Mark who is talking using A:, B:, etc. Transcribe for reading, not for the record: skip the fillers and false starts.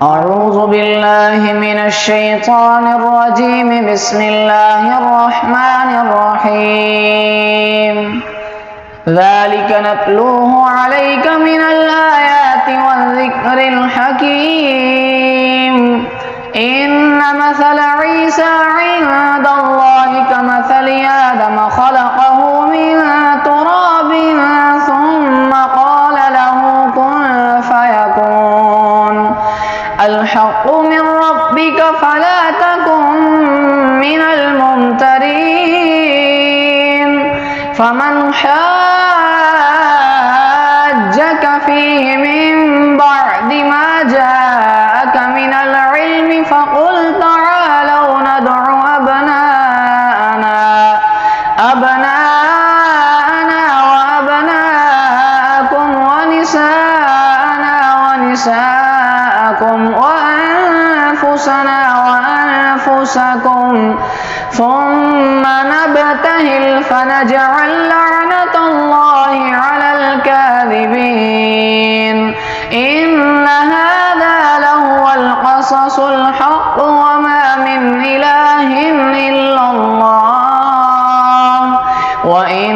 A: أعوذ بالله من الشيطان الرجيم. بسم الله الرحمن الرحيم. ذلك نتلوه عليك من الآيات والذكر الحكيم. إن مثل عيسى عند الله كمثل آدم خلقه من تراب ثم قال له كن فيكون. الحق من ربك فلا تكن من الممترين. فمن حاجك فيه من بعد ما جاءك من العلم فقل تعالوا ندع أبناءنا وأبناءكم ونساءنا ونساءكم وأنفسنا وأنفسكم ثم نبتهل فنجعل لعنة الله على الكاذبين. إن هذا لهو القصص الحق وما من إله إلا الله وإن